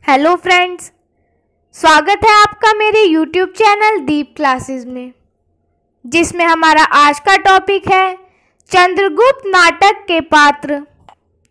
Hello friends, स्वागत है आपका मेरे YouTube चैनल दीप क्लासेस में, जिसमें हमारा आज का टॉपिक है चंद्रगुप्त नाटक के पात्र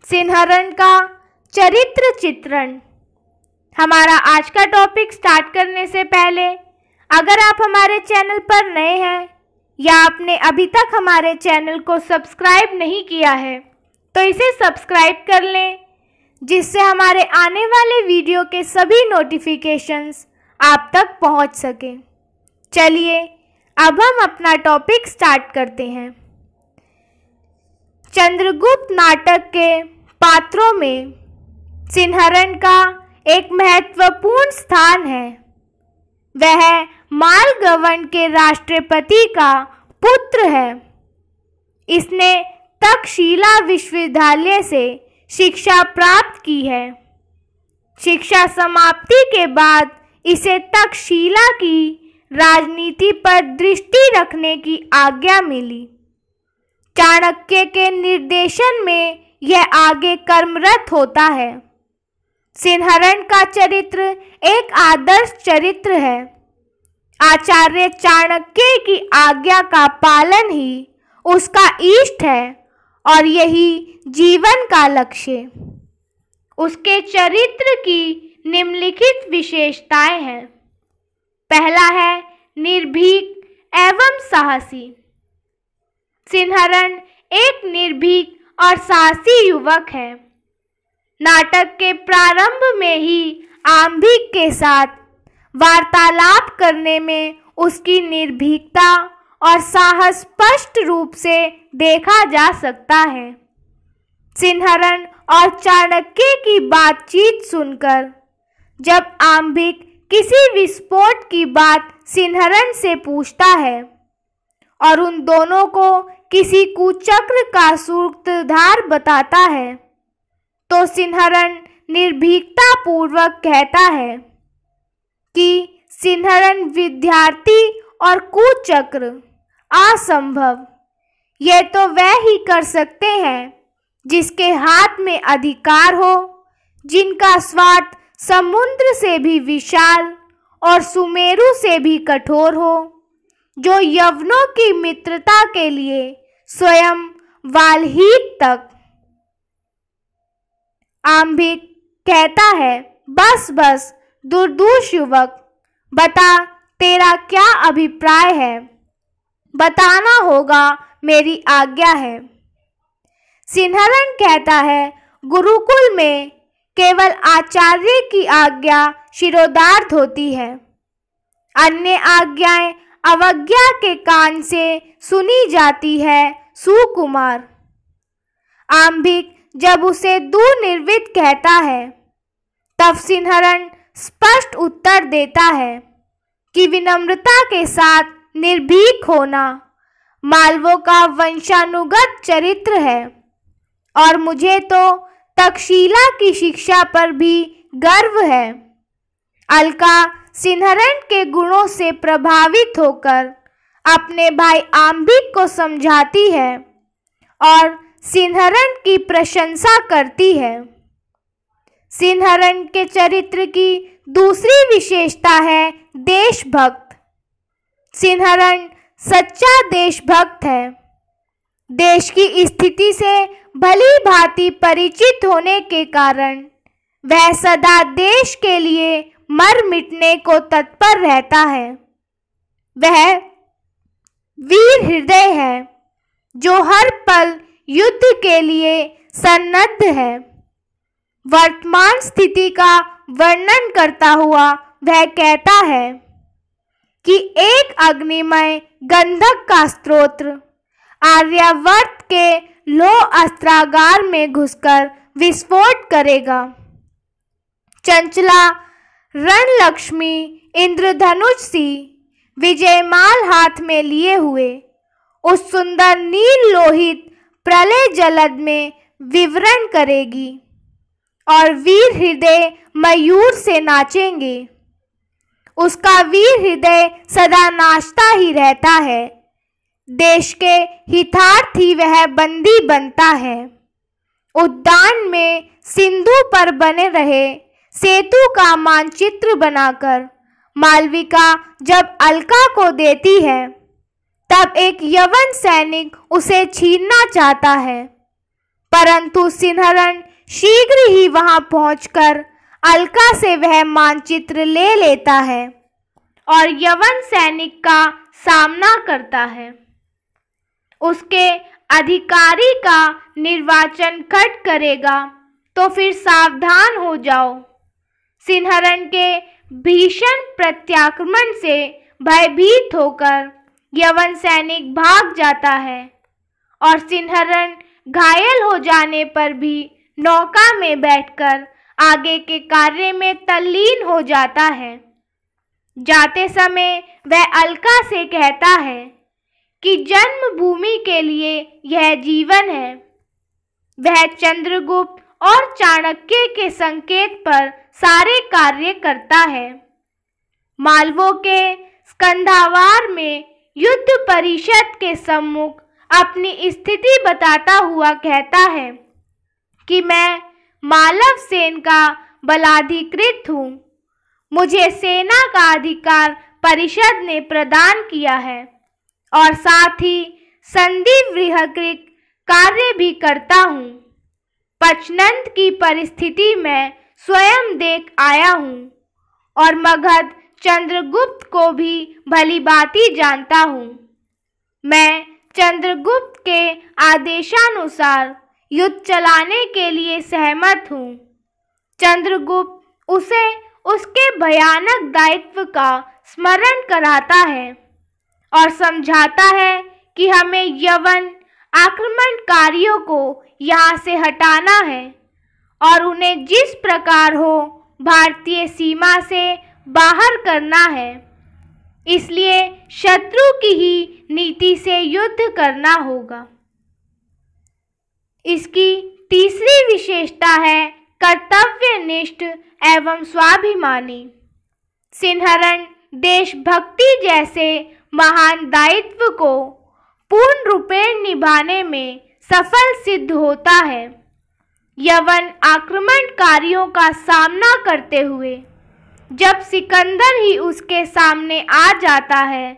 सिंहरण का चरित्र चित्रण। हमारा आज का टॉपिक स्टार्ट करने से पहले अगर आप हमारे चैनल पर नए हैं या आपने अभी तक हमारे चैनल को सब्सक्राइब नहीं किया है तो इसे सब्सक्राइब कर लें, जिससे हमारे आने वाले वीडियो के सभी नोटिफिकेशंस आप तक पहुंच सकें। चलिए अब हम अपना टॉपिक स्टार्ट करते हैं। चंद्रगुप्त नाटक के पात्रों में सिंहरण का एक महत्वपूर्ण स्थान है। वह मालगवन के राष्ट्रपति का पुत्र है। इसने तक्षशिला विश्वविद्यालय से शिक्षा प्राप्त की है। शिक्षा समाप्ति के बाद इसे तक्षशिला की राजनीति पर दृष्टि रखने की आज्ञा मिली। चाणक्य के निर्देशन में यह आगे कर्मरत होता है। सिंहरण का चरित्र एक आदर्श चरित्र है। आचार्य चाणक्य की आज्ञा का पालन ही उसका इष्ट है और यही जीवन का लक्ष्य। उसके चरित्र की निम्नलिखित विशेषताएं हैं। पहला है निर्भीक एवं साहसी। सिंहरण एक निर्भीक और साहसी युवक है। नाटक के प्रारंभ में ही आंभिक के साथ वार्तालाप करने में उसकी निर्भीकता और साहस स्पष्ट रूप से देखा जा सकता है। सिंहरण और चाणक्य की बातचीत सुनकर जब आंभिक किसी विस्फोट की बात सिंहरण से पूछता है और उन दोनों को किसी कुचक्र का सूत्रधार बताता है, तो सिंहरण निर्भीकता पूर्वक कहता है कि सिंहरण विद्यार्थी और कुचक्र असंभव। यह तो वह ही कर सकते हैं जिसके हाथ में अधिकार हो, जिनका स्वार्थ समुद्र से भी विशाल और सुमेरु से भी कठोर हो, जो यवनों की मित्रता के लिए स्वयं वाल्हीक तक। आंभिक कहता है, बस बस दुर्दूष युवक, बता तेरा क्या अभिप्राय है, बताना होगा, मेरी आज्ञा है। सिंहरण कहता है, गुरुकुल में केवल आचार्य की आज्ञा शिरोधार्य होती है। अन्य आज्ञाएं अवज्ञा के कान से सुनी जाती है सुकुमार। आंभिक जब उसे दुर्निर्वित कहता है, तब सिंहरण स्पष्ट उत्तर देता है कि विनम्रता के साथ निर्भीक होना मालवों का वंशानुगत चरित्र है और मुझे तो तक्षशिला की शिक्षा पर भी गर्व है। अलका सिंहरण के गुणों से प्रभावित होकर अपने भाई आंभिक को समझाती है और सिंहरण की प्रशंसा करती है। सिंहरण के चरित्र की दूसरी विशेषता है देशभक्त। सिंहरण सच्चा देशभक्त है। देश की स्थिति से भली भांति परिचित होने के कारण वह सदा देश के लिए मर मिटने को तत्पर रहता है। वह वीर हृदय है जो हर पल युद्ध के लिए सन्नद्ध है। वर्तमान स्थिति का वर्णन करता हुआ वह कहता है कि एक अग्निमय गंधक का स्रोत्र आर्यावर्त के लौह अस्त्रागार में घुसकर विस्फोट करेगा। चंचला रणलक्ष्मी इंद्रधनुष सी विजयमाल हाथ में लिए हुए उस सुंदर नील लोहित प्रलय जलद में विवरण करेगी और वीर हृदय मयूर से नाचेंगे। उसका वीर हृदय सदा नाचता ही रहता है, देश के हितार्थी वह बंदी बनता है। उद्यान में सिंधु पर बने रहे सेतु का मानचित्र बनाकर मालविका जब अलका को देती है तब एक यवन सैनिक उसे छीनना चाहता है, परंतु सिंहरण शीघ्र ही वहां पहुंचकर अलका से वह मानचित्र ले लेता है और यवन सैनिक का सामना करता है। उसके अधिकारी का निर्वाचन खट करेगा तो फिर सावधान हो जाओ। सिंहरण के भीषण प्रत्याक्रमण से भयभीत होकर यवन सैनिक भाग जाता है और सिंहरण घायल हो जाने पर भी नौका में बैठकर आगे के कार्य में तल्लीन हो जाता है। जाते समय वह अलका से कहता है कि जन्मभूमि के लिए यह जीवन है। वह चंद्रगुप्त और चाणक्य के संकेत पर सारे कार्य करता है। मालवों के स्कंधावार में युद्ध परिषद के सम्मुख अपनी स्थिति बताता हुआ कहता है कि मैं मालव सेन का बलाधिकृत हूँ। मुझे सेना का अधिकार परिषद ने प्रदान किया है और साथ ही संधि वृहकृत कार्य भी करता हूँ। पचनंद की परिस्थिति में स्वयं देख आया हूँ और मगध चंद्रगुप्त को भी भली भांति जानता हूँ। मैं चंद्रगुप्त के आदेशानुसार युद्ध चलाने के लिए सहमत हूँ। चंद्रगुप्त उसे उसके भयानक दायित्व का स्मरण कराता है और समझाता है कि हमें यवन आक्रमणकारियों को यहाँ से हटाना है और उन्हें जिस प्रकार हो भारतीय सीमा से बाहर करना है। इसलिए शत्रु की ही नीति से युद्ध करना होगा। इसकी तीसरी विशेषता है कर्तव्यनिष्ठ एवं स्वाभिमानी। सिंहरण देशभक्ति जैसे महान दायित्व को पूर्ण रूपेण निभाने में सफल सिद्ध होता है। यवन आक्रमणकारियों का सामना करते हुए जब सिकंदर ही उसके सामने आ जाता है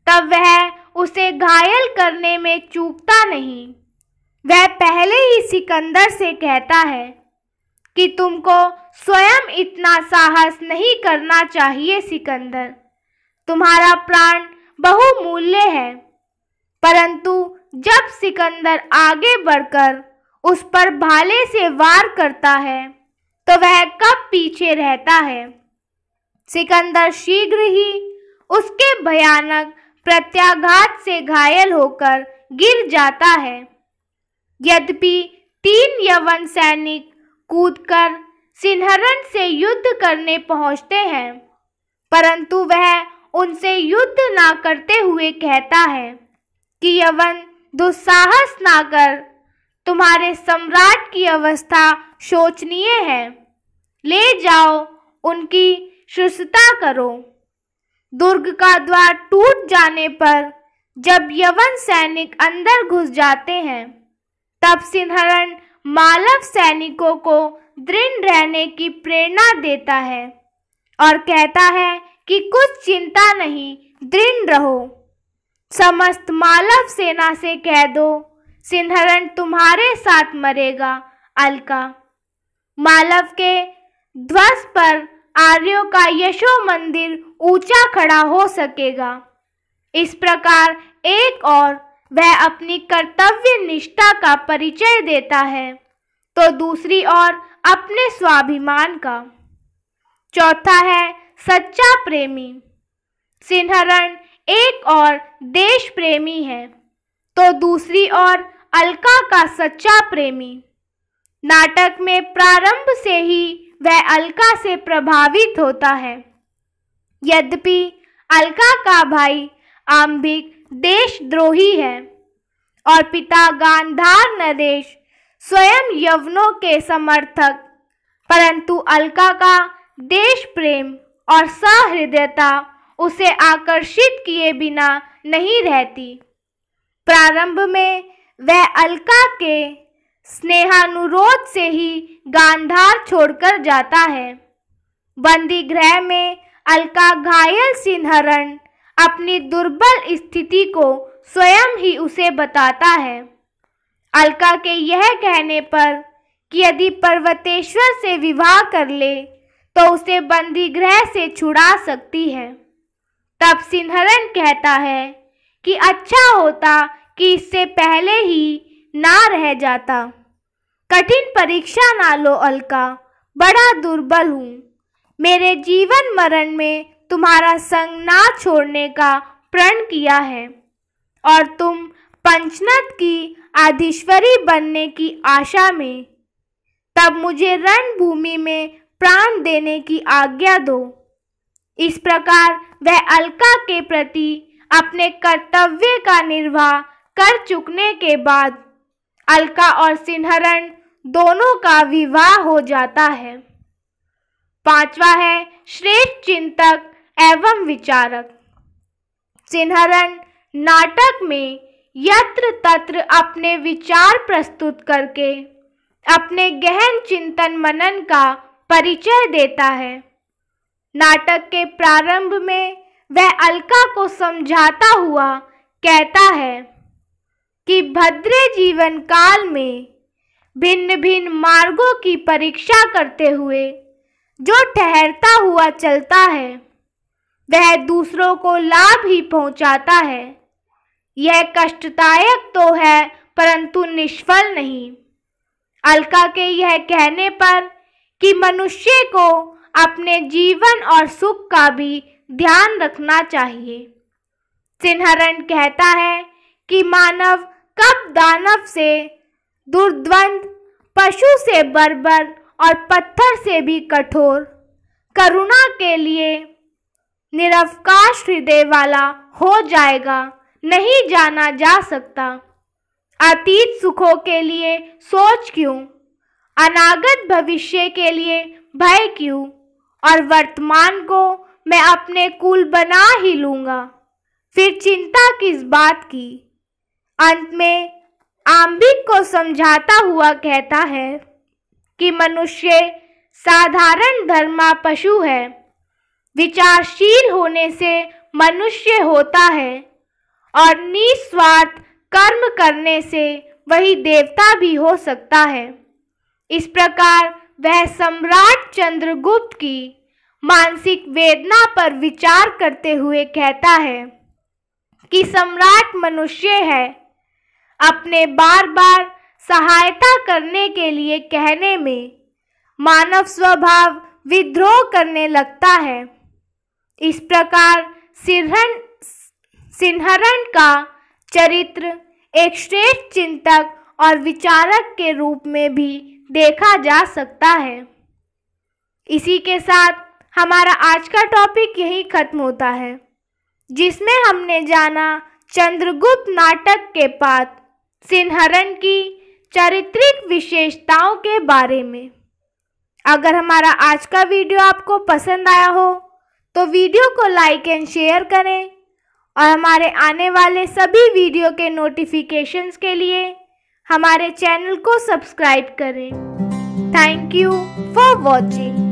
तब वह उसे घायल करने में चूकता नहीं। वह पहले ही सिकंदर से कहता है कि तुमको स्वयं इतना साहस नहीं करना चाहिए सिकंदर, तुम्हारा प्राण बहुमूल्य है। परंतु जब सिकंदर आगे बढ़कर उस पर भाले से वार करता है तो वह कब पीछे रहता है। सिकंदर शीघ्र ही उसके भयानक प्रत्याघात से घायल होकर गिर जाता है। यद्यपि 3 यवन सैनिक कूदकर सिंहरण से युद्ध करने पहुंचते हैं, परंतु वह उनसे युद्ध ना करते हुए कहता है कि यवन दुस्साहस ना कर, तुम्हारे सम्राट की अवस्था शोचनीय है। ले जाओ, उनकी शुश्रूषा करो। दुर्ग का द्वार टूट जाने पर जब यवन सैनिक अंदर घुस जाते हैं तब सिंहरण मालव सैनिकों को दृढ़ रहने की प्रेरणा देता है और कहता है कि कुछ चिंता नहीं, दृढ़ रहो। समस्त मालव सेना से कह दो, सिंहरण तुम्हारे साथ मरेगा। अलका। मालव के ध्वज पर आर्यों का यशो मंदिर ऊंचा खड़ा हो सकेगा। इस प्रकार एक और वह अपनी कर्तव्य निष्ठा का परिचय देता है तो दूसरी ओर अपने स्वाभिमान का। चौथा है सच्चा प्रेमी। सिंहरण एक और देश प्रेमी है तो दूसरी ओर अलका का सच्चा प्रेमी। नाटक में प्रारंभ से ही वह अलका से प्रभावित होता है। यद्यपि अलका का भाई आंबिक देशद्रोही है और पिता गांधार नरेश स्वयं यवनों के समर्थक, परंतु अलका का देश प्रेम और सहृदयता उसे आकर्षित किए बिना नहीं रहती। प्रारंभ में वह अलका के स्नेहानुरोध से ही गांधार छोड़कर जाता है। बंदी गृह में अलका घायल सिंहरण अपनी दुर्बल स्थिति को स्वयं ही उसे बताता है। अलका के यह कहने पर कि यदि पर्वतेश्वर से विवाह कर ले तो उसे बंदी गृह से छुड़ा सकती है। तब सिंहरण कहता है कि अच्छा होता कि इससे पहले ही ना रह जाता। कठिन परीक्षा ना लो अलका, बड़ा दुर्बल हूँ। मेरे जीवन मरण में तुम्हारा संग ना छोड़ने का प्रण किया है और तुम पंचनद की आधीश्वरी बनने की आशा में, तब मुझे रणभूमि में प्राण देने की आज्ञा दो। इस प्रकार वह अलका के प्रति अपने कर्तव्य का निर्वाह कर चुकने के बाद अलका और सिंहरण दोनों का विवाह हो जाता है। पांचवा है श्रेष्ठ चिंतक एवं विचारक। सिंहरण नाटक में यत्र तत्र अपने विचार प्रस्तुत करके अपने गहन चिंतन मनन का परिचय देता है। नाटक के प्रारंभ में वह अलका को समझाता हुआ कहता है कि भद्रे जीवन काल में भिन्न भिन्न मार्गों की परीक्षा करते हुए जो ठहरता हुआ चलता है वह दूसरों को लाभ ही पहुंचाता है। यह कष्टदायक तो है परंतु निष्फल नहीं। अलका के यह कहने पर कि मनुष्य को अपने जीवन और सुख का भी ध्यान रखना चाहिए, सिंहरण कहता है कि मानव कब दानव से दुर्द्वंद, पशु से बर्बर और पत्थर से भी कठोर, करुणा के लिए निरवकाश हृदय वाला हो जाएगा नहीं जाना जा सकता। अतीत सुखों के लिए सोच क्यों, अनागत भविष्य के लिए भय क्यों, और वर्तमान को मैं अपने कुल बना ही लूँगा, फिर चिंता किस बात की। अंत में आम्बिक को समझाता हुआ कहता है कि मनुष्य साधारण धर्मा पशु है, विचारशील होने से मनुष्य होता है और निस्वार्थ कर्म करने से वही देवता भी हो सकता है। इस प्रकार वह सम्राट चंद्रगुप्त की मानसिक वेदना पर विचार करते हुए कहता है कि सम्राट मनुष्य है, अपने बार बार सहायता करने के लिए कहने में मानव स्वभाव विद्रोह करने लगता है। इस प्रकार सिंहरण का चरित्र एक श्रेष्ठ चिंतक और विचारक के रूप में भी देखा जा सकता है। इसी के साथ हमारा आज का टॉपिक यही खत्म होता है, जिसमें हमने जाना चंद्रगुप्त नाटक के पात्र सिंहरण की चारित्रिक विशेषताओं के बारे में। अगर हमारा आज का वीडियो आपको पसंद आया हो तो वीडियो को लाइक एंड शेयर करें और हमारे आने वाले सभी वीडियो के नोटिफिकेशंस के लिए हमारे चैनल को सब्सक्राइब करें। Thank you for watching.